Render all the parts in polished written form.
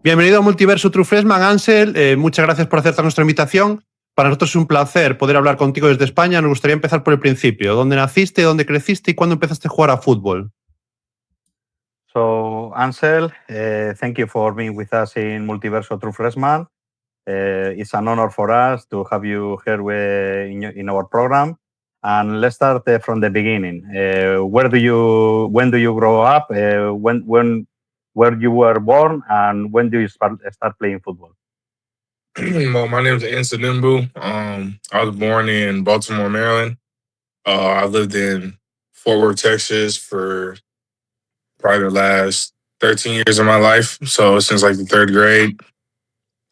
Bienvenido a Multiverso True Freshman, Ansel. Muchas gracias por aceptar nuestra invitación. Para nosotros es un placer poder hablar contigo desde España. Nos gustaría empezar por el principio. ¿Dónde naciste, dónde creciste y cuándo empezaste a jugar a fútbol? So, Ansel, thank you for being with us in Multiverso True Freshman. It's an honor for us to have you here in our program. And let's start from the beginning. When do you grow up? Where you were born, and when do you start playing football? Well, my name is Ansel Din-Mbuh. I was born in Baltimore, Maryland. I lived in Fort Worth, Texas for probably the last 13 years of my life. So since like the third grade,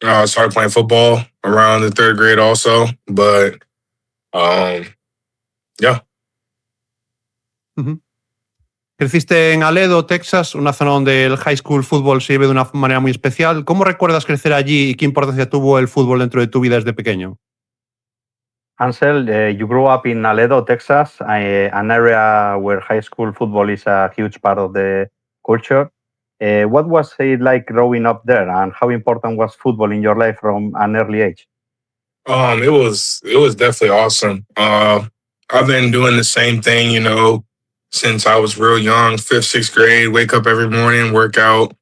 I started playing football around the third grade also. But yeah. Uh-huh. Creciste en Aledo, Texas, una zona donde el high school fútbol se vive de una manera muy especial. ¿Cómo recuerdas crecer allí y qué importancia tuvo el fútbol dentro de tu vida desde pequeño? Ansel, you grew up in Aledo, Texas, an area where high school football is a huge part of the culture. What was it like growing up there, and how important was football in your life from an early age? It was definitely awesome. I've been doing the same thing, since I was real young, fifth, sixth grade. Wake up every morning, work out,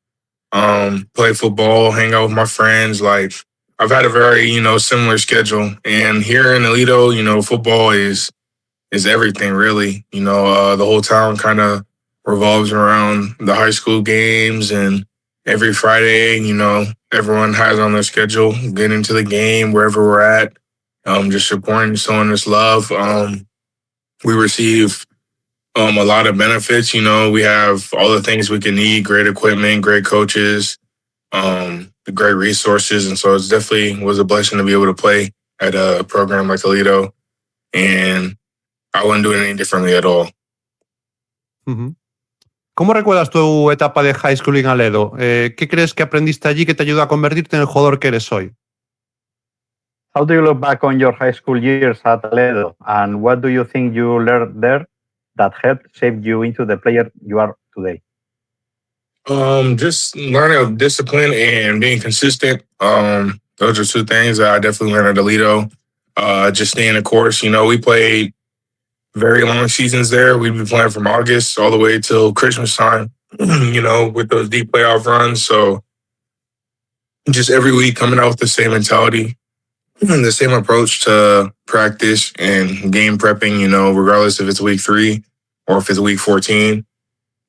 play football, hang out with my friends. Like I've had a very similar schedule. And here in Alito, football is everything really. The whole town kind of revolves around the high school games, and every Friday, everyone has on their schedule, get into the game wherever we're at, just supporting, showing us love. We receive a lot of benefits. We have all the things we can need, great equipment, great coaches, great resources. And so it's definitely was a blessing to be able to play at a program like Alito. And I wouldn't do it any differently at all. Uh-huh. ¿Cómo recuerdas tu etapa de high school en Aledo? ¿Qué crees que aprendiste allí que te ayudó a convertirte en el jugador que eres hoy? How do you look back on your high school years at Aledo, and what do you think you learned there that helped shape you into the player you are today? Just learning discipline and being consistent. Those are two things that I definitely learned at Alito. Just staying the course. We played very long seasons there. We'd be playing from August all the way till Christmas time, with those deep playoff runs. So just every week coming out with the same mentality, the same approach to practice and game prepping, regardless if it's week 3 or if it's week 14.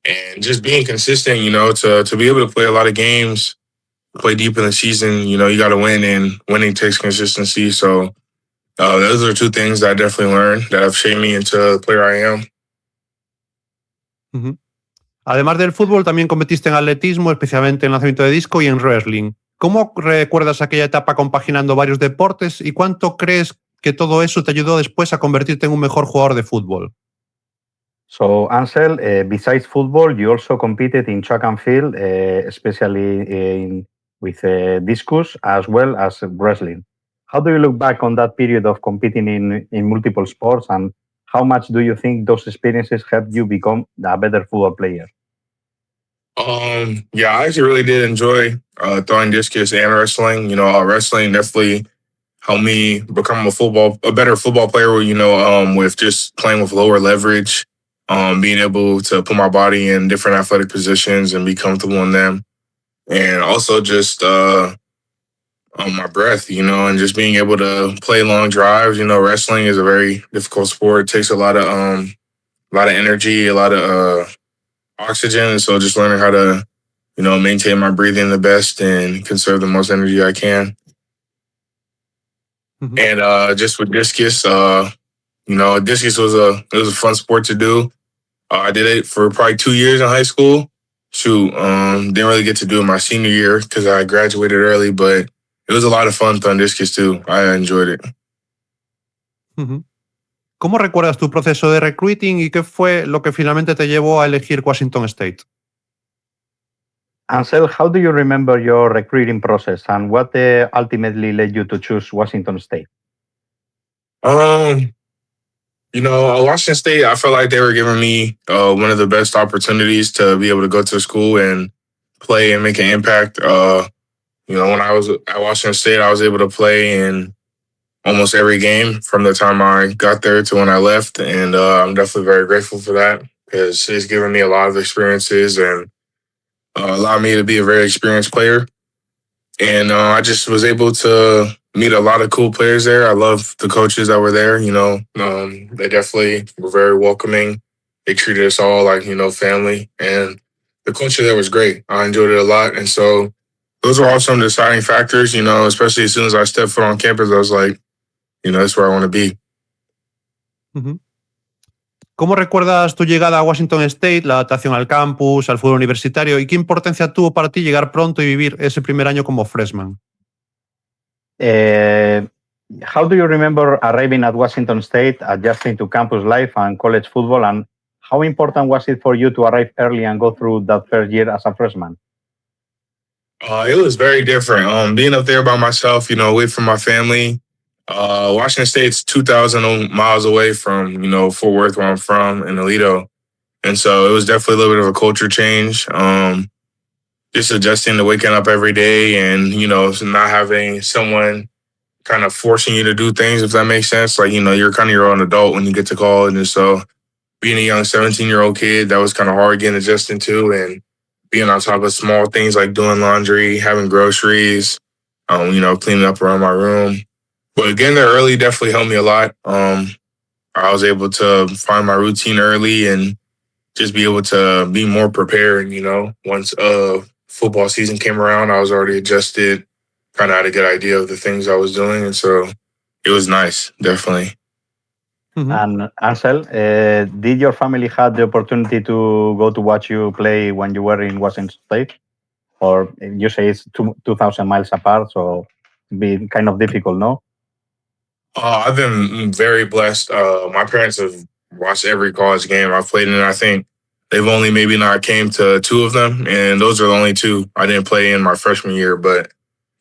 And just being consistent, to be able to play a lot of games, play deep in the season, you got to win, and winning takes consistency. So those are two things that I definitely learned that have shaped me into the player I am. Uh-huh. Además del fútbol, también competiste en atletismo, especialmente en lanzamiento de disco y en wrestling. ¿Cómo recuerdas aquella etapa compaginando varios deportes y cuánto crees que todo eso te ayudó después a convertirte en un mejor jugador de fútbol? So, Ansel, besides football, you also competed in track and field, especially with discus as well as wrestling. How do you look back on that period of competing in multiple sports, and how much do you think those experiences helped you become a better football player? Yeah, I actually really did enjoy throwing discus and wrestling. Wrestling definitely helped me become a better football player. With just playing with lower leverage, being able to put my body in different athletic positions and be comfortable in them, and also just on my breath, and just being able to play long drives. Wrestling is a very difficult sport. It takes a lot of energy, a lot of oxygen. And so just learning how to, maintain my breathing the best and conserve the most energy I can. Mm-hmm. And just with discus, discus was a fun sport to do. I did it for probably 2 years in high school. Didn't really get to do it my senior year because I graduated early, but it was a lot of fun throwing discus too. I enjoyed it. Uh-huh. ¿Cómo recuerdas tu proceso de recruiting y qué fue lo que finalmente te llevó a elegir Washington State? Ansel, how do you remember your recruiting process, and what ultimately led you to choose Washington State? Washington State, I felt like they were giving me one of the best opportunities to be able to go to school and play and make an impact. You know, when I was at Washington State, I was able to play in almost every game from the time I got there to when I left. And I'm definitely very grateful for that because it's given me a lot of experiences and allowed me to be a very experienced player. And I just was able to meet a lot of cool players there. I love the coaches that were there. You know, they definitely were very welcoming. They treated us all like, you know, family. And the culture there was great. I enjoyed it a lot. And so those were all some deciding factors, you know, especially as soon as I stepped foot on campus, I was like, you know, that's where I want to be. Ujú. ¿Cómo recuerdas tu llegada a Washington State, la adaptación al campus, al fútbol universitario y qué importancia tuvo para ti llegar pronto y vivir ese primer año como freshman? How do you remember arriving at Washington State, adjusting to campus life and college football, and how important was it for you to arrive early and go through that first year as a freshman? It was very different. Being up there by myself, you know, away from my family. Washington State's 2,000 miles away from, you know, Fort Worth, where I'm from, in Aledo. And so it was definitely a little bit of a culture change. Just adjusting to waking up every day and, you know, not having someone kind of forcing you to do things, if that makes sense. Like, you know, you're kind of your own adult when you get to college. And so being a young 17-year-old kid, that was kind of hard getting adjusted to, and being on top of small things like doing laundry, having groceries, you know, cleaning up around my room. But getting there early definitely helped me a lot. I was able to find my routine early and just be able to be more prepared, you know. Once football season came around, I was already adjusted, kind of had a good idea of the things I was doing. And so it was nice, definitely. Ujú. And Ansel, did your family have the opportunity to go to watch you play when you were in Washington State? Or you say it's 2,000 miles apart, so it'd be kind of difficult, no? I've been very blessed. My parents have watched every college game I've played in. I think they've only maybe not came to 2 of them, and those are the only 2 I didn't play in my freshman year. But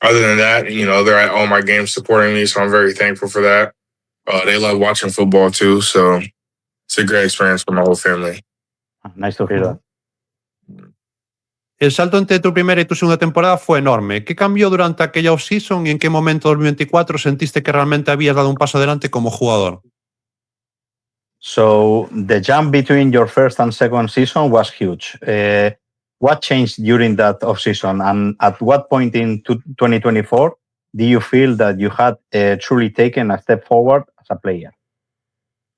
other than that, you know, they're at all my games supporting me, so I'm very thankful for that. They love watching football too, so it's a great experience for my whole family. Nice to hear that. El salto entre tu primera y tu segunda temporada fue enorme. ¿Qué cambió durante aquella off-season y en qué momento 2024 sentiste que realmente habías dado un paso adelante como jugador? So the jump between your first and second season was huge. What changed during that off-season, and at what point in 2024 do you feel that you had truly taken a step forward as a player?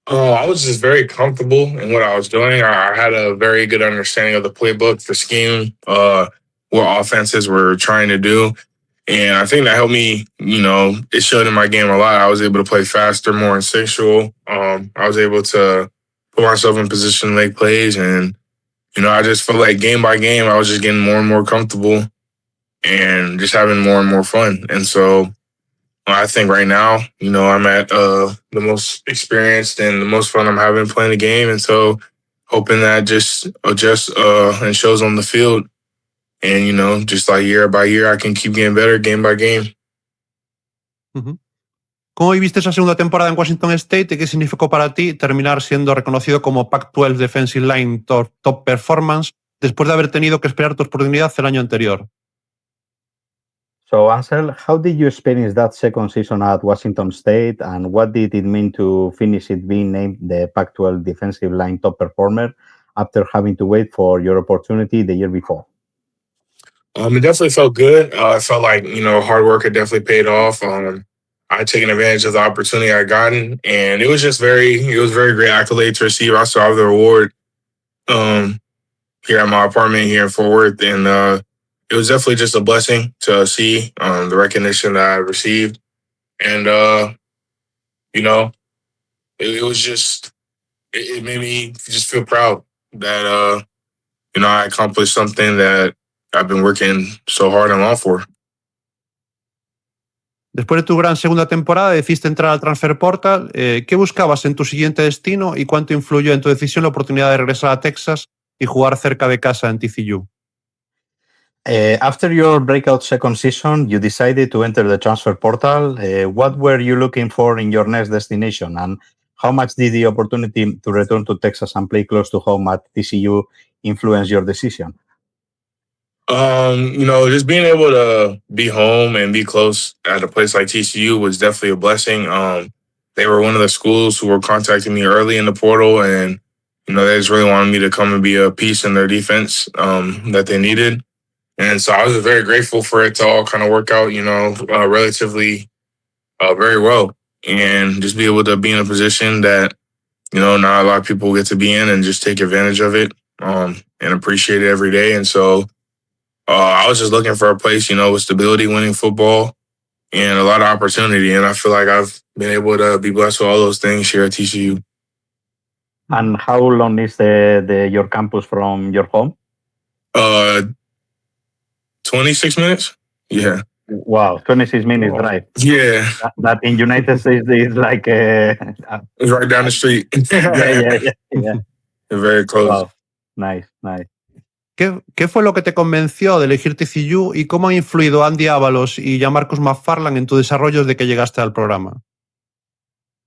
I was just very comfortable in what I was doing. I had a very good understanding of the playbook, the scheme, what offenses were trying to do. And I think that helped me, you know, it showed in my game a lot. I was able to play faster, more instinctual. I was able to put myself in position to make plays. And, you know, I just felt like game by game, I was just getting more and more comfortable and just having more and more fun. And so I think right now, you know, I'm at the most experienced and the most fun I'm having playing the game. And so hoping that just adjusts and shows on the field. And, you know, just like year by year, I can keep getting better game by game. Ujú. ¿Cómo viviste esa segunda temporada en Washington State y qué significó para ti terminar siendo reconocido como Pac-12 Defensive Line Top Performance después de haber tenido que esperar tu oportunidad el año anterior? So Ansel, how did you experience that second season at Washington State, and what did it mean to finish it being named the Pac-12 Defensive Line Top Performer after having to wait for your opportunity the year before? It definitely felt good. I felt like, you know, hard work had definitely paid off. I had taken advantage of the opportunity I'd gotten, and it was very great accolade to receive. I saw the award here at my apartment here in Fort Worth, and it was definitely just a blessing to see the recognition that I received. And, you know, it was just, it made me just feel proud that, you know, I accomplished something that I've been working so hard and long for. Después de tu gran segunda temporada decidiste entrar al Transfer Portal. ¿Qué buscabas en tu siguiente destino y cuánto influyó en tu decisión la oportunidad de regresar a Texas y jugar cerca de casa en TCU? After your breakout second season, you decided to enter the transfer portal. What were you looking for in your next destination, and how much did the opportunity to return to Texas and play close to home at TCU influence your decision? Just being able to be home and be close at a place like TCU was definitely a blessing. They were one of the schools who were contacting me early in the portal, and they just really wanted me to come and be a piece in their defense that they needed. And so I was very grateful for it to all kind of work out, relatively very well, and just be able to be in a position that not a lot of people get to be in, and just take advantage of it and appreciate it every day. And so I was just looking for a place, with stability, winning football, and a lot of opportunity. And I feel like I've been able to be blessed with all those things here at TCU. And how long is your campus from your home? 26 minutes. Yeah. Wow, 26 minutes drive. Yeah. That in United States is like it's right down the street. yeah. Very close. Wow. Nice. ¿Qué fue lo que te convenció de elegir TCU y cómo han influido Andy Avalos y Marcus McFarland en tu desarrollo desde que llegaste al programa?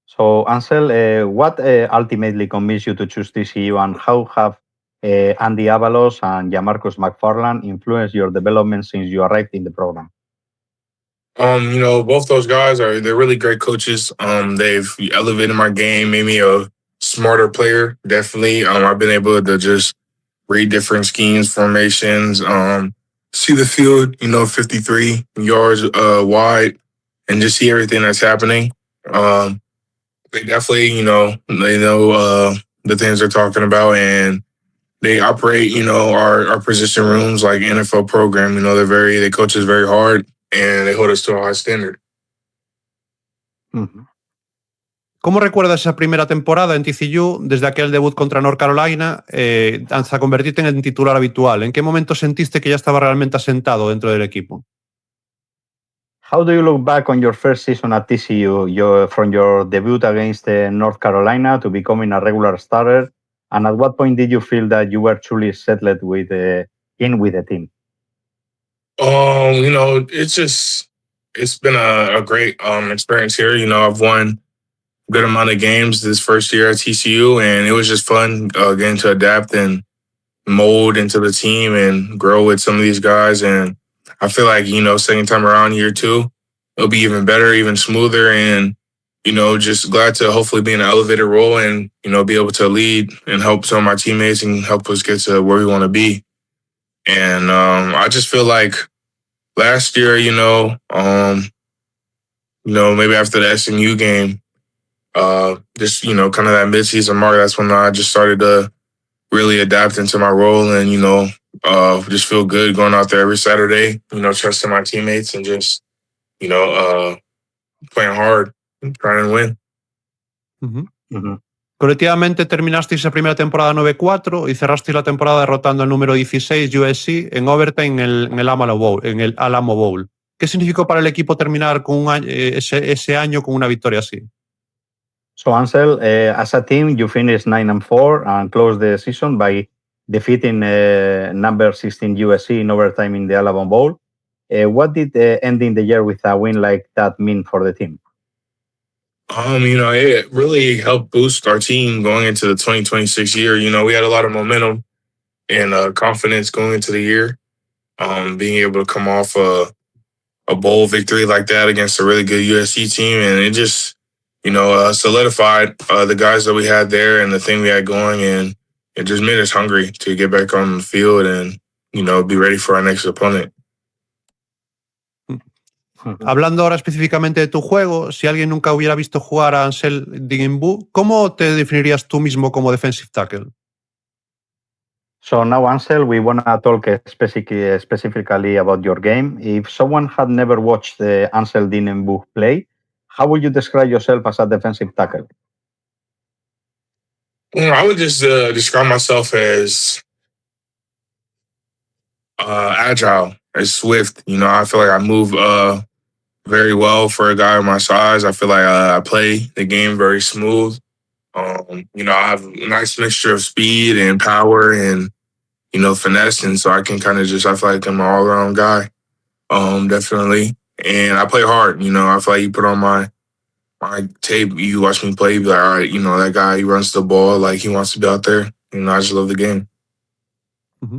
So, Ansel, what ultimately convinced you to choose TCU, and how have Andy Avalos and Marcus McFarland influenced your development since you arrived in the program? Both those guys they're really great coaches. They've elevated my game, made me a smarter player. Definitely. I've been able to just read different schemes, formations, see the field, 53 yards wide, and just see everything that's happening. They definitely, they know the things they're talking about, and they operate, our position rooms like NFL program. They coach us very hard, and they hold us to a high standard. Mm-hmm. ¿Cómo recuerdas esa primera temporada en TCU, desde aquel debut contra North Carolina hasta convertirte en el titular habitual? ¿En qué momento sentiste que ya estaba realmente asentado dentro del equipo? How do you look back on your first season at TCU, from your debut against North Carolina to becoming a regular starter? And at what point did you feel that you were truly settled with the team? It's been a great experience here. I've won a good amount of games this first year at TCU, and it was just fun getting to adapt and mold into the team and grow with some of these guys. And I feel like, second time around, year two, it'll be even better, even smoother, and just glad to hopefully be in an elevated role and, be able to lead and help some of my teammates and help us get to where we want to be. And I just feel like last year, maybe after the SMU game, just, kind of that midseason mark, that's when I just started to really adapt into my role and, just feel good going out there every Saturday, trusting my teammates and just, playing hard, trying to win. Uh-huh. Mm-hmm. Colectivamente terminasteis la primera temporada 9-4 y cerrasteis la temporada derrotando al número 16 USC en overtime en el Alamo Bowl. ¿Qué significó para el equipo terminar con ese año con una victoria así? So, Ansel, as a team, you finished 9-4 and closed the season by defeating number 16 USC in overtime in the Alamo Bowl. What did ending the year with a win like that mean for the team? It really helped boost our team going into the 2026 year. We had a lot of momentum and confidence going into the year. Being able to come off a bowl victory like that against a really good USC team, and it just, solidified the guys that we had there and the thing we had going, and it just made us hungry to get back on the field and, be ready for our next opponent. Hablando ahora específicamente de tu juego, si alguien nunca hubiera visto jugar a Ansel Din-Mbuh, ¿cómo te definirías tú mismo como defensive tackle? So now, Ansel, we want to talk specifically about your game. If someone had never watched Ansel Din-Mbuh play, how would you describe yourself as a defensive tackle? I would just describe myself as agile, as swift. I feel like I move very well for a guy of my size. I feel like I play the game very smooth. I have a nice mixture of speed and power and, finesse. And so I can kind of I feel like I'm an all-around guy, definitely. And I play hard. I feel like you put on my tape, you watch me play, you be like, all right, that guy, he runs the ball like he wants to be out there. I just love the game. Uh-huh.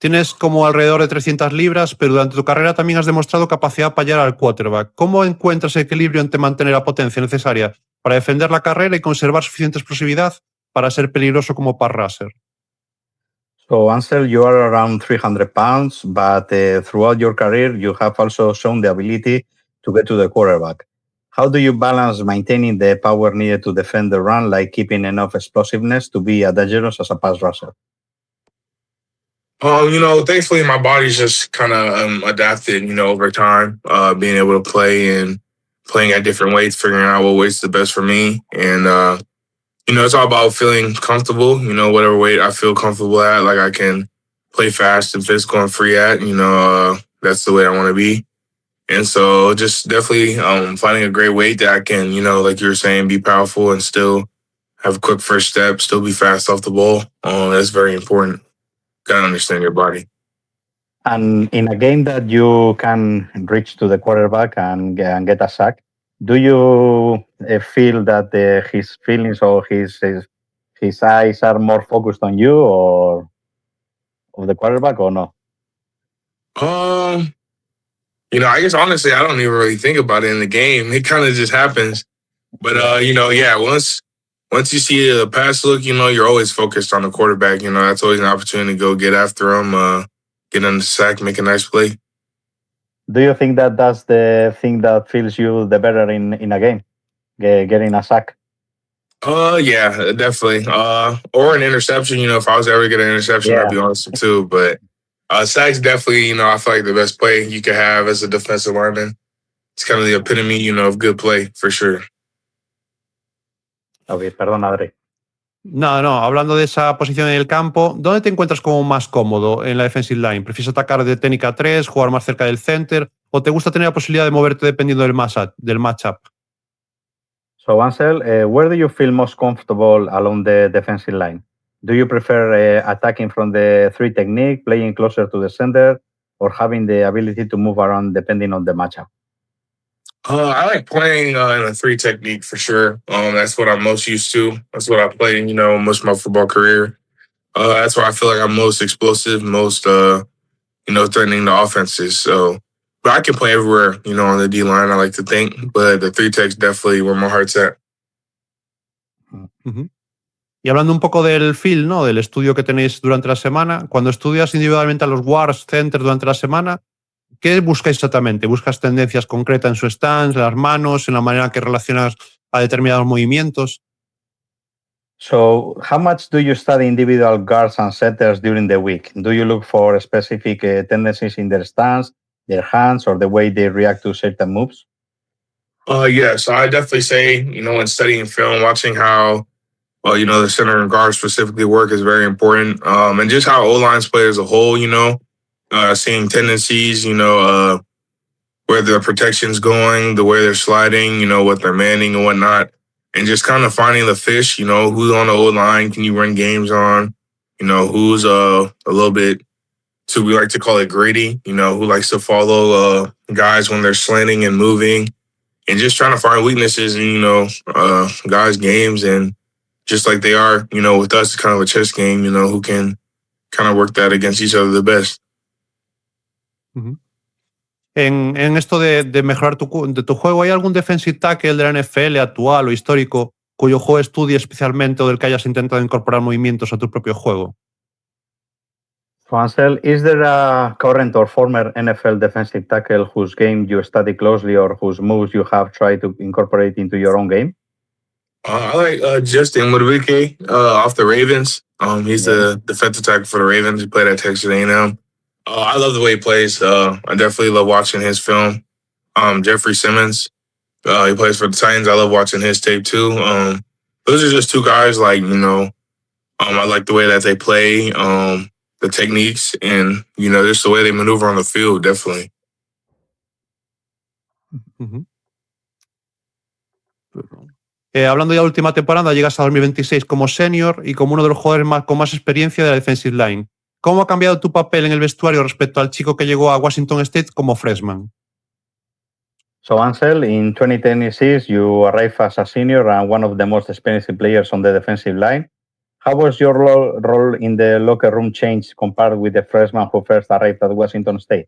Tienes como alrededor de 300 libras, pero durante tu carrera también has demostrado capacidad para llegar al quarterback. ¿Cómo encuentras el equilibrio entre mantener la potencia necesaria para defender la carrera y conservar suficiente explosividad para ser peligroso como pass rusher? So, Ansel, you are around 300 pounds, but throughout your career, you have also shown the ability to get to the quarterback. How do you balance maintaining the power needed to defend the run, like keeping enough explosiveness to be as dangerous as a pass rusher? Thankfully my body's just kind of adapted, over time, being able to play and playing at different weights, figuring out what weight's the best for me. And, it's all about feeling comfortable, whatever weight I feel comfortable at, like I can play fast and physical and free at, that's the way I want to be. And so just definitely finding a great weight that I can, like you were saying, be powerful and still have a quick first step, still be fast off the ball. That's very important. Gotta understand your body. And in a game that you can reach to the quarterback and get a sack, do you feel that his feelings or his eyes are more focused on you or of the quarterback or no? I guess honestly, I don't even really think about it in the game. It kind of just happens. But once you see a pass look, you're always focused on the quarterback. That's always an opportunity to go get after him, get on the sack, make a nice play. Do you think that that's the thing that feels you the better in a game, getting a sack? Yeah, definitely. Or an interception. If I was ever get an interception, I'd be awesome too. But sacks definitely. I feel like the best play you could have as a defensive lineman. It's kind of the epitome, of good play for sure. Ok, perdón, Adri. No, hablando de esa posición en el campo, ¿dónde te encuentras como más cómodo en la defensive line? ¿Prefieres atacar de técnica 3, jugar más cerca del center o te gusta tener la posibilidad de moverte dependiendo del matchup? So, Ansel, where do you feel most comfortable along the defensive line? Do you prefer attacking from the 3 technique, playing closer to the center, or having the ability to move around depending on the matchup? I like playing in a 3 technique for sure. That's what I'm most used to. That's what I played, most of my football career. That's where I feel like I'm most explosive, most, threatening the offenses. So, but I can play everywhere, on the D line, I like to think. But the 3 tech's definitely where my heart's at. Uh-huh. Y hablando un poco del field, ¿no? Del estudio que tenéis durante la semana, cuando estudias individualmente a los guards, centers durante la semana, ¿qué buscas exactamente? ¿Buscas tendencias concretas en su stance, en las manos, en la manera que relacionas a determinados movimientos? So, how much do you study individual guards and centers during the week? Do you look for specific tendencies in their stance, their hands, or the way they react to certain moves? Yeah, so I definitely say, in studying film, watching how, the center and guard specifically work is very important. And just how O-lines play as a whole, seeing tendencies, where their protection's going, the way they're sliding, what they're manning and whatnot. And just kind of finding the fish, who's on the O-line, can you run games on, who's a little bit, so we like to call it greedy, who likes to follow guys when they're slanting and moving. And just trying to find weaknesses in, guys' games. And just like they are, with us, it's kind of a chess game, who can kind of work that against each other the best. Uh-huh. En esto de mejorar tu juego, ¿hay algún defensive tackle de la NFL actual o histórico cuyo juego estudies especialmente o del que hayas intentado incorporar movimientos a tu propio juego? So, Ansel, is there a current or former NFL defensive tackle whose game you study closely or whose moves you have tried to incorporate into your own game? I like Justin Mbuh off the Ravens. He's the defensive tackle for the Ravens. He played at Texas A&M. I love the way he plays. I definitely love watching his film. Jeffrey Simmons, he plays for the Titans. I love watching his tape too. Those are just 2 guys like, I like the way that they play, the techniques, and, just the way they maneuver on the field, definitely. Uh-huh. Hablando ya de la última temporada, llegas a 2026 como senior y como uno de los jugadores con más experiencia de la defensive line. ¿Cómo ha cambiado tu papel en el vestuario respecto al chico que llegó a Washington State como freshman? So, Ansel, in 2026, you arrive as a senior and one of the most experienced players on the defensive line. How was your role in the locker room change compared with the freshman who first arrived at Washington State?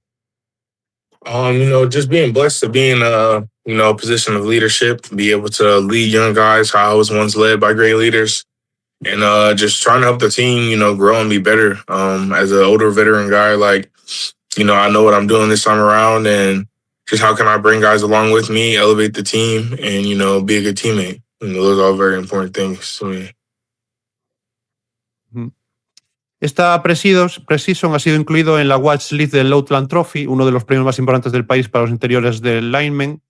Just being blessed to be in a position of leadership, be able to lead young guys how I was once led by great leaders, and just trying to help the team, grow and be better. As an older veteran guy, I know what I'm doing this time around, and just how can I bring guys along with me, elevate the team, and be a good teammate. Those are all very important things to me. Esta pre-season ha sido incluido en la watch list del Outland Trophy, uno de los premios más importantes del país para los interiores del lineman.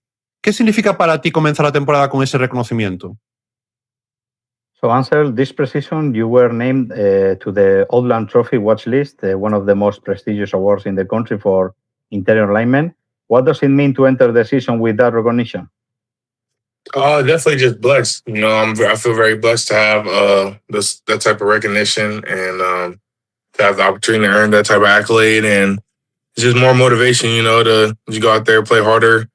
¿Qué significa para ti comenzar la temporada con ese reconocimiento? So, Ansel, this pre-season you were named to the Outland Trophy watch list, one of the most prestigious awards in the country for interior linemen. What does it mean to enter the season with that recognition? Definitely just blessed. I feel very blessed to have that type of recognition and to have the opportunity to earn that type of accolade, and it's just more motivation, to just go out there, play harder,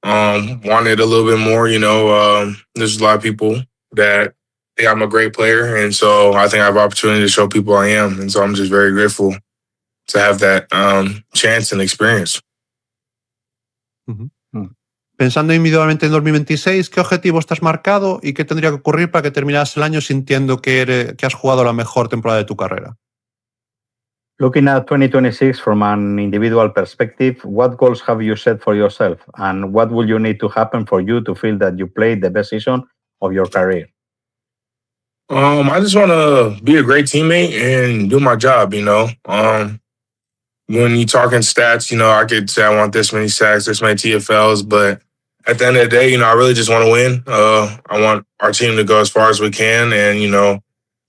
want it a little bit more. There's a lot of people that think I'm a great player, and so I think I have an opportunity to show people I am, and so I'm just very grateful to have that chance and experience. Pensando individualmente en 2026, ¿qué objetivo estás marcado y qué tendría que ocurrir para que terminaras el año sintiendo que has jugado la mejor temporada de tu carrera? Looking at 2026 from an individual perspective, what goals have you set for yourself, and what will you need to happen for you to feel that you played the best season of your career? I just want to be a great teammate and do my job. When you talk in stats, I could say I want this many sacks, this many TFLs, but at the end of the day, I really just want to win. I want our team to go as far as we can, and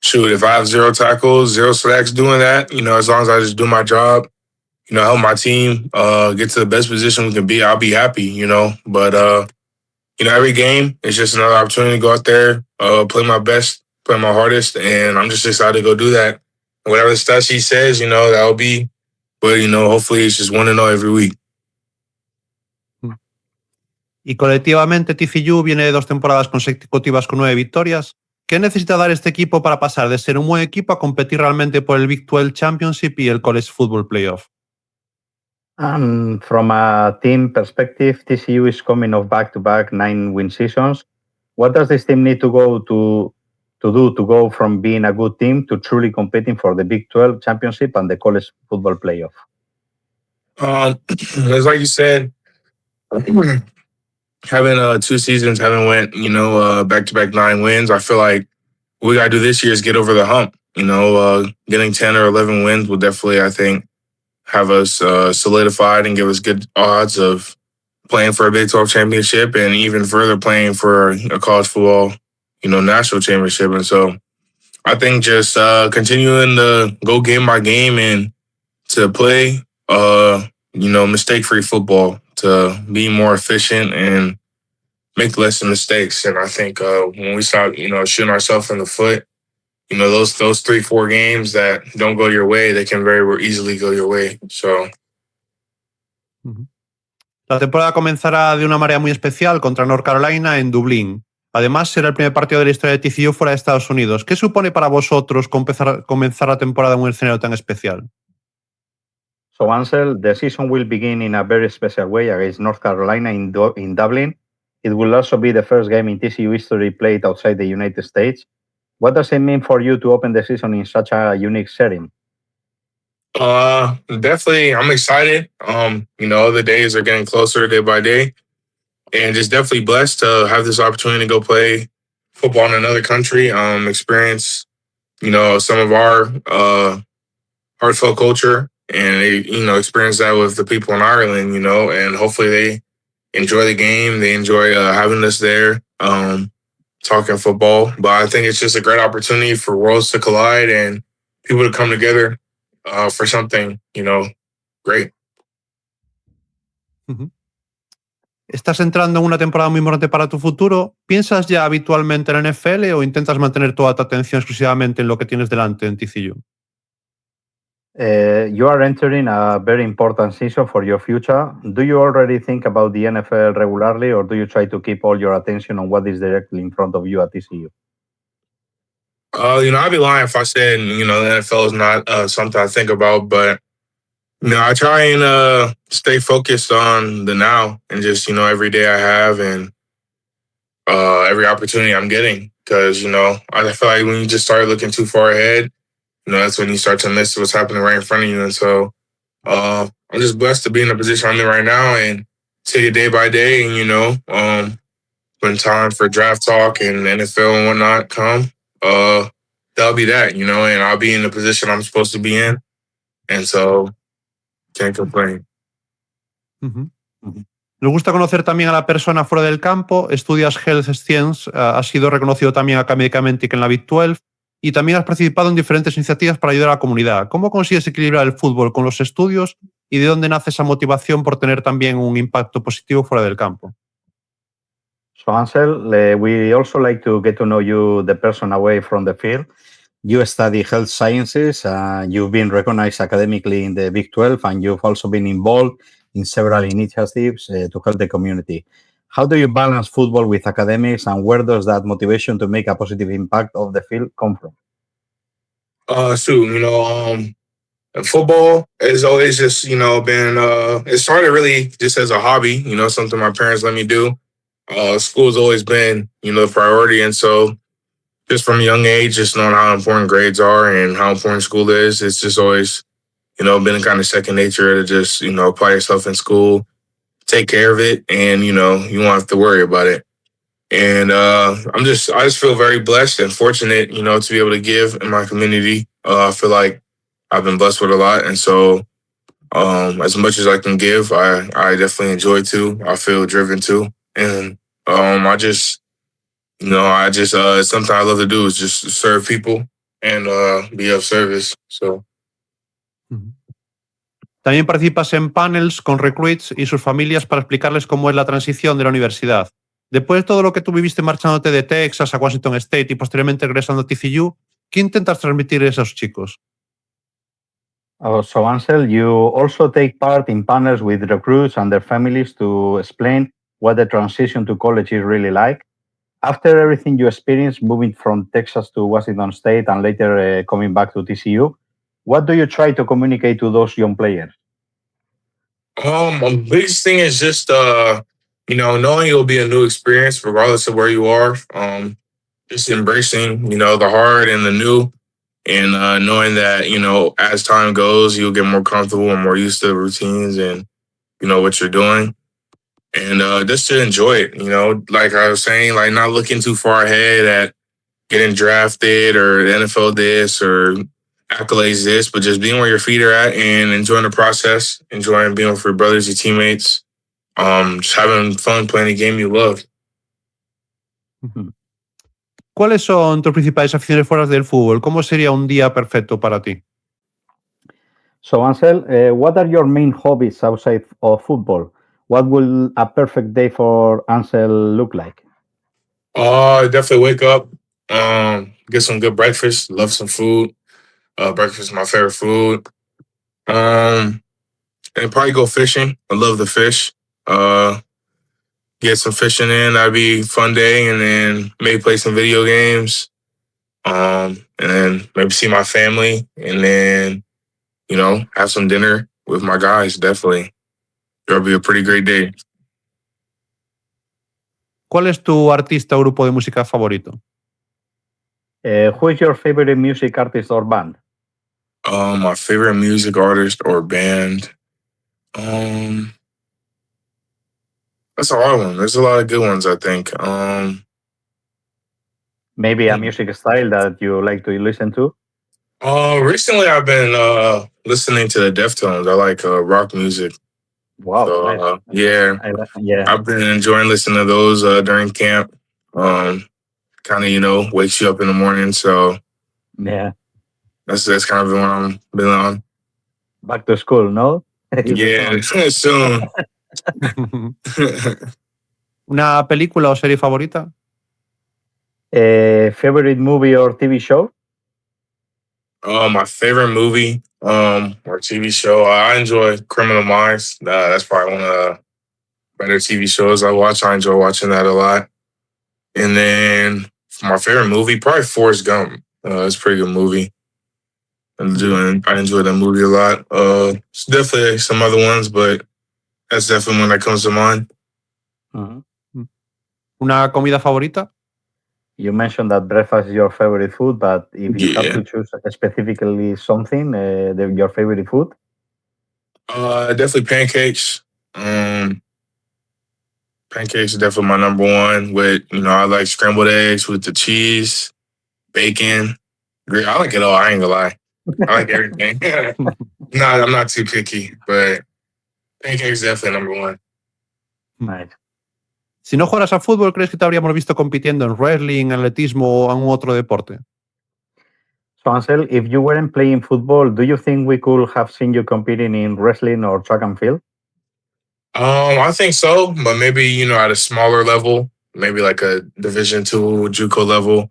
shoot, if I have 0 tackles, 0 sacks doing that, as long as I just do my job, help my team get to the best position we can be, I'll be happy, But, every game is just another opportunity to go out there, play my best, play my hardest, and I'm just excited to go do that. Whatever the stat sheet says, that'll be, but, hopefully it's just 1-0 every week. Y colectivamente TCU viene de 2 temporadas consecutivas con 9 victorias. ¿Qué necesita dar este equipo para pasar de ser un buen equipo a competir realmente por el Big 12 Championship y el College Football Playoff? From a team perspective, TCU is coming off back-to-back 9-win seasons. What does this team need to do to go from being a good team to truly competing for the Big 12 Championship and the College Football Playoff? It's like you said, having 2 seasons, having went, back-to-back 9 wins, I feel like what we got to do this year is get over the hump. Getting 10 or 11 wins will definitely, I think, have us solidified and give us good odds of playing for a Big 12 championship and even further playing for a college football, national championship. And so I think just continuing to go game by game and to play, mistake-free football, to be more efficient and make less mistakes. And I think when we start, shooting ourselves in the foot, those 3-4 games that don't go your way, they can very easily go your way. So. La temporada comenzará de una manera muy especial contra North Carolina en Dublín. Además, será el primer partido de la historia de TCU fuera de Estados Unidos. ¿Qué supone para vosotros comenzar la temporada en un escenario tan especial? So, Ansel, the season will begin in a very special way against North Carolina in Dublin. It will also be the first game in TCU history played outside the United States. What does it mean for you to open the season in such a unique setting? Definitely, I'm excited. The days are getting closer day by day, and just definitely blessed to have this opportunity to go play football in another country, experience, some of our heartfelt culture, and experience that with the people in Ireland, and hopefully they enjoy the game. They enjoy having us there, talking football. But I think it's just a great opportunity for worlds to collide and people to come together for something, great. Estás entrando en una temporada muy importante para tu futuro. ¿Piensas ya habitualmente en la NFL o intentas mantener toda tu atención exclusivamente en lo que tienes delante en TCU? You are entering a very important season for your future. Do you already think about the NFL regularly, or do you try to keep all your attention on what is directly in front of you at TCU? I'd be lying if I said, the NFL is not something I think about, but, I try and stay focused on the now and just, every day I have and every opportunity I'm getting. Because, I feel like when you just start looking too far ahead, that's when you start to miss what's happening right in front of you. And so I'm just blessed to be in the position I'm in right now and take it day by day and, when time for draft talk and NFL and whatnot come, that'll be that, and I'll be in the position I'm supposed to be in. And so can't complain. Ujú. Nos gusta conocer también a la persona fuera del campo. Estudias Health Science, has sido reconocido también académicamente en la Big 12 y también has participado en diferentes iniciativas para ayudar a la comunidad. ¿Cómo consigues equilibrar el fútbol con los estudios y de dónde nace esa motivación por tener también un impacto positivo fuera del campo? So Ansel, we also like to get to know you, the person away from the field. You study health sciences, you've been recognized academically in the Big 12, and you've also been involved in several initiatives to help the community. How do you balance football with academics, and where does that motivation to make a positive impact of the field come from? Football has always just, been, it started really just as a hobby, something my parents let me do. School's always been, the priority. And so just from a young age, just knowing how important grades are and how important school is, it's just always, been kind of second nature to just, apply yourself in school, take care of it, and, you won't have to worry about it. And I just feel very blessed and fortunate, to be able to give in my community. I feel like I've been blessed with a lot. And so as much as I can give, I definitely enjoy too. I feel driven too. And something I love to do is just serve people and be of service. So. También participas en panels con recruits y sus familias para explicarles cómo es la transición de la universidad. Después de todo lo que tú viviste marchándote de Texas a Washington State y posteriormente regresando a TCU, ¿qué intentas transmitir a esos chicos? So Ansel, you also take part in panels with recruits and their families to explain what the transition to college is really like. After everything you experienced moving from Texas to Washington State and later coming back to TCU, what do you try to communicate to those young players? The biggest thing is just, knowing it'll be a new experience regardless of where you are. Just embracing, the hard and the new, and knowing that, as time goes, you'll get more comfortable and more used to the routines and, what you're doing. And just to enjoy it, like I was saying, like not looking too far ahead at getting drafted or the NFL this or accolades this, but just being where your feet are at and enjoying the process, enjoying being with your brothers, your teammates, just having fun playing the game you love. ¿Cuáles son tus principales aficiones fuera del fútbol? ¿Cómo sería un día perfecto para ti? So Ansel, what are your main hobbies outside of football? What will a perfect day for Ansel look like? Definitely wake up, get some good breakfast, love some food. Breakfast is my favorite food. And probably go fishing. I love the fish. Get some fishing in. That'd be a fun day. And then maybe play some video games. And then maybe see my family. And then, have some dinner with my guys, definitely. It'll be a pretty great day. ¿Cuál es tu artista o grupo de música favorito? Who is your favorite music artist or band? My favorite music artist or band. That's a hard one. There's a lot of good ones, I think. Maybe a music style that you like to listen to? Recently I've been listening to the Deftones. I like rock music. Wow. So, Nice. yeah. Yeah. I've been enjoying listening to those during camp. Kind of, wakes you up in the morning. So Yeah. that's kind of what I'm been on. Back to school, no? Yeah, soon. ¿Una película o serie favorita? Favorite movie or TV show? My favorite movie or TV show, I enjoy Criminal Minds. That's probably one of the better TV shows I watch. I enjoy watching that a lot. And then for my favorite movie, probably Forrest Gump. It's a pretty good movie. I enjoy that movie a lot. It's definitely some other ones, but that's definitely one that comes to mind. ¿Una comida favorita? You mentioned that breakfast is your favorite food, but if you have to choose specifically something, your favorite food? Definitely pancakes. Pancakes are definitely my number one. With I like scrambled eggs with the cheese, bacon. I like it all. I ain't gonna lie. I like everything. No, I'm not too picky, but pancakes definitely number one. Nice. Si no jugaras a fútbol, ¿crees que te habríamos visto compitiendo en wrestling, atletismo o en otro deporte? So Ansel, if you weren't playing football, do you think we could have seen you competing in wrestling or track and field? I think so, but maybe at a smaller level, maybe like a Division II JUCO level.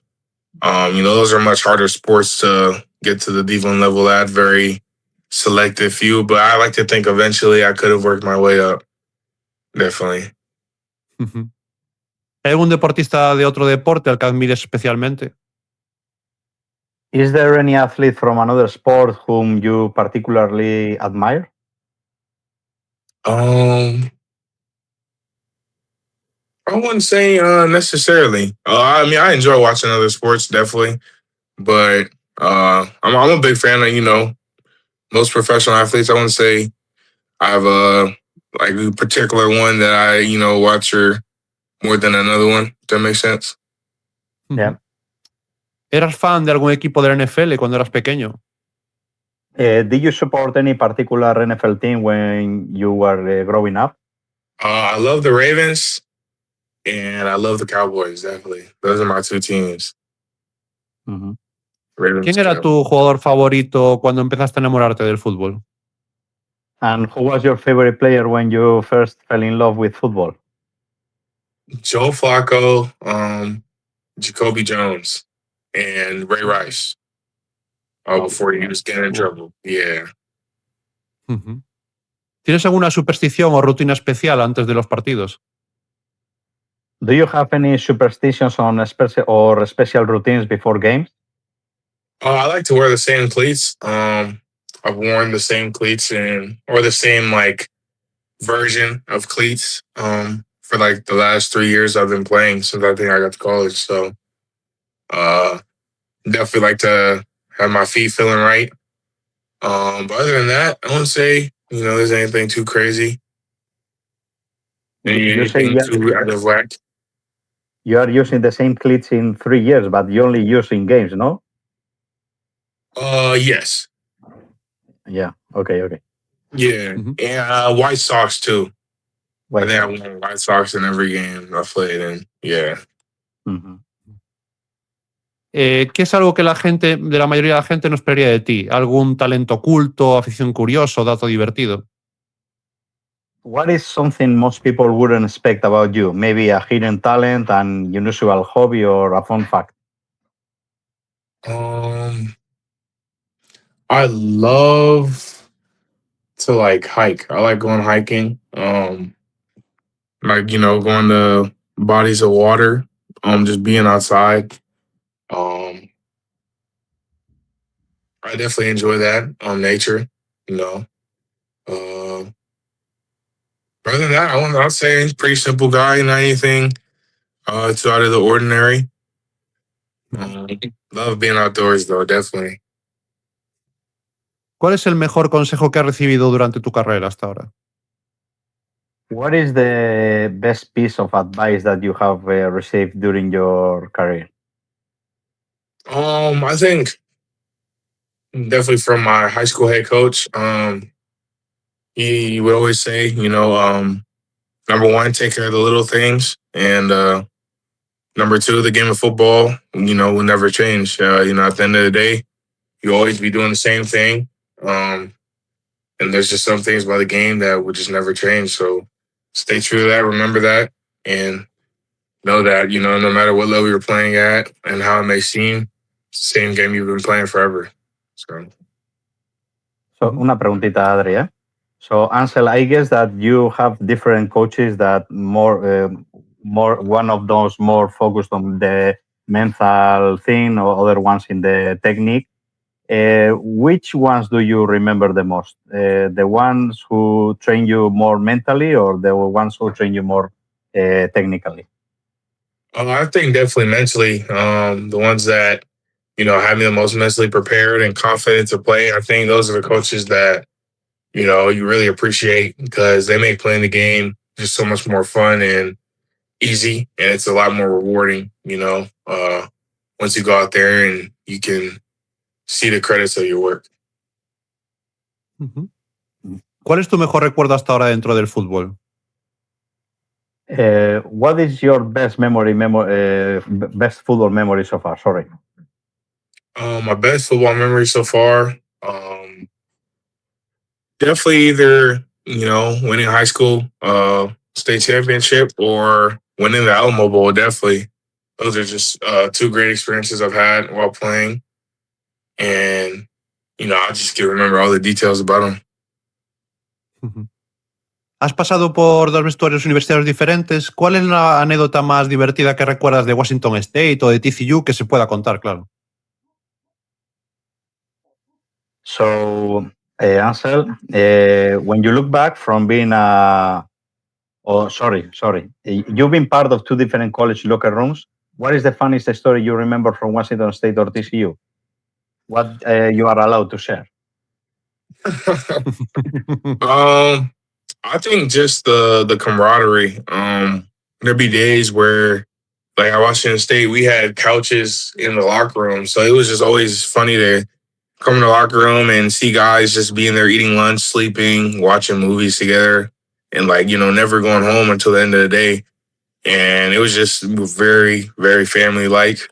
Those are much harder sports to get to the D1 level at. Very selective few, but I like to think eventually I could have worked my way up. Definitely. ¿Hay algún deportista de otro deporte al que admires especialmente? Is there any athlete from another sport whom you particularly admire? I wouldn't say necessarily. I enjoy watching other sports, definitely, but I'm a big fan of most professional athletes. I wouldn't say I have a particular one that I watch more than another one. If that makes sense. Yeah. ¿Eras fan de algún equipo de la NFL cuando eras pequeño? Did you support any particular NFL team when you were growing up? I love the Ravens and I love the Cowboys, definitely. Those are my two teams. Ravens, ¿Quién era tu jugador favorito cuando empezaste a enamorarte del fútbol? And who was your favorite player when you first fell in love with football? Joe Flacco, Jacoby Jones, and Ray Rice. Before he was getting in trouble. Yeah. ¿Tienes alguna superstición o rutina especial antes de los partidos? Do you have any superstitions or special routines before games? I like to wear the same cleats. I've worn the same cleats or the same version of cleats for the last 3 years I've been playing since I think I got to college. So definitely like to have my feet feeling right. But other than that, I wouldn't say there's anything too crazy. Anything too out of whack. You are using the same cleats in 3 years, but you only use in games, no? Yes. Yeah. Okay. Yeah. And white socks too. I think I wore white socks in every game I played in. Yeah. ¿Qué es algo que la mayoría de la gente no esperaría de ti? ¿Algún talento oculto, afición curioso, dato divertido? What is something most people wouldn't expect about you? Maybe a hidden talent, an unusual hobby, or a fun fact? I love to hike. I like going hiking. Going to bodies of water. Just being outside. I definitely enjoy that. Nature. Other than that, I'll say he's a pretty simple guy. Not anything too out of the ordinary. Love being outdoors, though, definitely. ¿Cuál es el mejor consejo que has recibido durante tu carrera hasta ahora? What is the best piece of advice that you have received during your career? I think definitely from my high school head coach. He would always say, number one, take care of the little things, and number two, the game of football, will never change. At the end of the day, you'll always be doing the same thing. And there's just some things about the game that would just never change. So stay true to that, remember that, and know that, no matter what level you're playing at and how it may seem, it's the same game you've been playing forever. So una preguntita, Adri, ¿eh? So, Ansel, I guess that you have different coaches that more one of those more focused on the mental thing, or other ones in the technique. Which ones do you remember the most? The ones who train you more mentally, or the ones who train you more technically? I think definitely mentally, the ones that, have me the most mentally prepared and confident to play. I think those are the coaches that, you really appreciate because they make playing the game just so much more fun and easy. And it's a lot more rewarding, once you go out there and you can see the credits of your work. Uh-huh. ¿Cuál es tu mejor recuerdo hasta ahora dentro del fútbol? What is your best best football memory so far? Sorry. My best football memory so far, definitely either, winning high school state championship or winning the Alamo Bowl, definitely. Those are just two great experiences I've had while playing. And, I just can remember all the details about them. Uh-huh. Has pasado por dos vestuarios universitarios diferentes. ¿Cuál es la anécdota más divertida que recuerdas de Washington State o de TCU que se pueda contar, claro? So, Ansel, when you look back from being you've been part of two different college locker rooms. What is the funniest story you remember from Washington State or TCU? What you are allowed to share? I think just the camaraderie. There'd be days where, like at Washington State, we had couches in the locker room, so it was just always funny to come in the locker room and see guys just being there eating lunch, sleeping, watching movies together, and never going home until the end of the day. And it was just very, very family-like.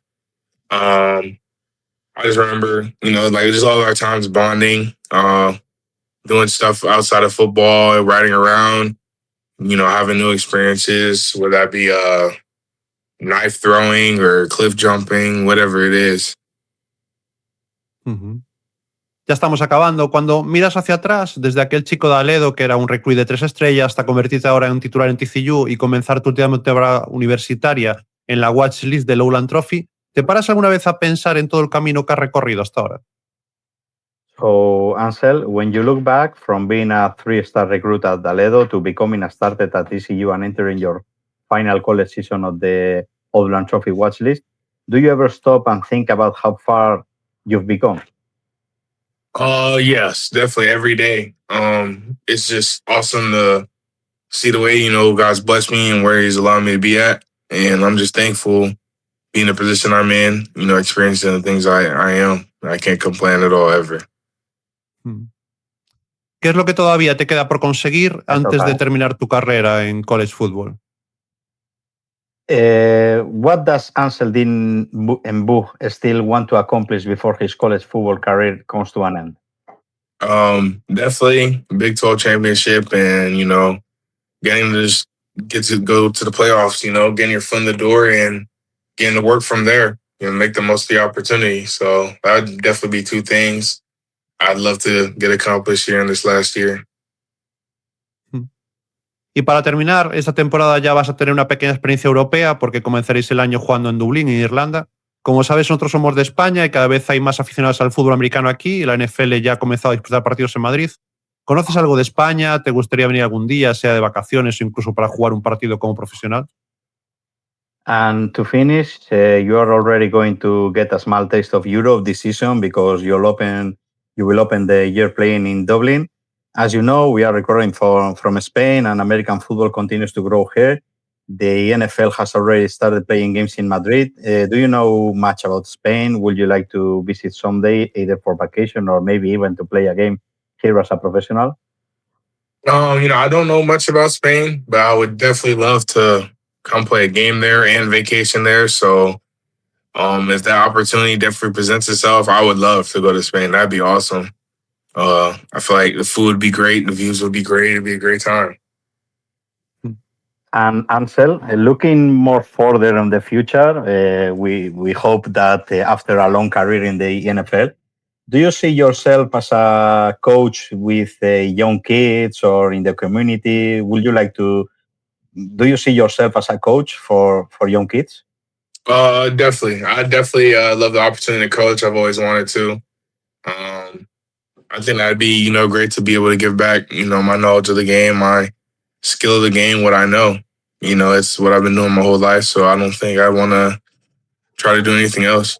I just remember, just all our times bonding, doing stuff outside of football, riding around, having new experiences, whether that be knife throwing or cliff jumping, whatever it is. Uh-huh. Ya estamos acabando. Cuando miras hacia atrás, desde aquel chico de Aledo que era un recruit de 3 estrellas hasta convertirte ahora en un titular en TCU y comenzar tu última temporada universitaria en la watch list del Outland Trophy, ¿te paras alguna vez a pensar en todo el camino que has recorrido hasta ahora? So, Ansel, when you look back from being a 3-star recruit at Aledo to becoming a starter at TCU and entering your final college season of the Outland Trophy watch list, do you ever stop and think about how far you've become? Yes, definitely every day. It's just awesome to see the way, God's blessed me and where he's allowed me to be at. And I'm just thankful being in the position I'm in, experiencing the things I am. I can't complain at all ever. ¿Qué es lo que todavía te queda por conseguir antes de terminar tu carrera en college football? What does Ansel Din-Mbuh still want to accomplish before his college football career comes to an end? Definitely Big 12 championship and, getting to just get to go to the playoffs, getting your foot in the door and getting to work from there, make the most of the opportunity. So that would definitely be two things I'd love to get accomplished here in this last year. Y para terminar, esta temporada ya vas a tener una pequeña experiencia europea porque comenzaréis el año jugando en Dublín, en Irlanda. Como sabes, nosotros somos de España y cada vez hay más aficionados al fútbol americano aquí y la NFL ya ha comenzado a disputar partidos en Madrid. ¿Conoces algo de España? ¿Te gustaría venir algún día, sea de vacaciones o incluso para jugar un partido como profesional? And to finish, you are already going to get a small taste of Europe this season because you will open the year playing in Dublin. As you know, we are recording from Spain and American football continues to grow here. The NFL has already started playing games in Madrid. Do you know much about Spain? Would you like to visit someday, either for vacation or maybe even to play a game here as a professional? I don't know much about Spain, but I would definitely love to come play a game there and vacation there. So if that opportunity definitely presents itself, I would love to go to Spain. That'd be awesome. I feel like the food would be great. The views would be great. It'd be a great time. And Ansel, looking more further in the future, we hope that after a long career in the NFL, do you see yourself as a coach with young kids or in the community? Do you see yourself as a coach for young kids? Definitely. I definitely love the opportunity to coach. I've always wanted to. I think that'd be, great to be able to give back, my knowledge of the game, my skill of the game, what I know. It's what I've been doing my whole life, so I don't think I want to try to do anything else.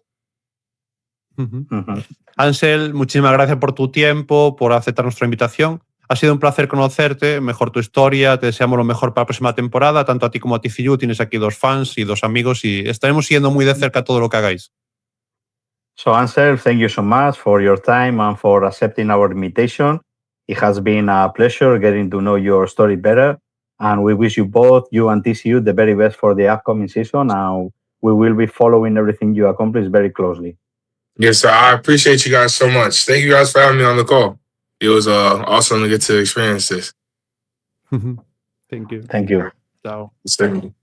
Ansel, muchísimas gracias por tu tiempo, por aceptar nuestra invitación. Ha sido un placer conocerte, mejor tu historia, te deseamos lo mejor para la próxima temporada, tanto a ti como a TCU. Tienes aquí 2 fans y 2 amigos y estaremos siguiendo muy de cerca todo lo que hagáis. So Ansel, thank you so much for your time and for accepting our invitation. It has been a pleasure getting to know your story better, and we wish you both, you and TCU, the very best for the upcoming season, and we will be following everything you accomplish very closely. Yes, sir. I appreciate you guys so much. Thank you guys for having me on the call. It was awesome to get to experience this. Thank you. Thank you. Ciao. Thank you.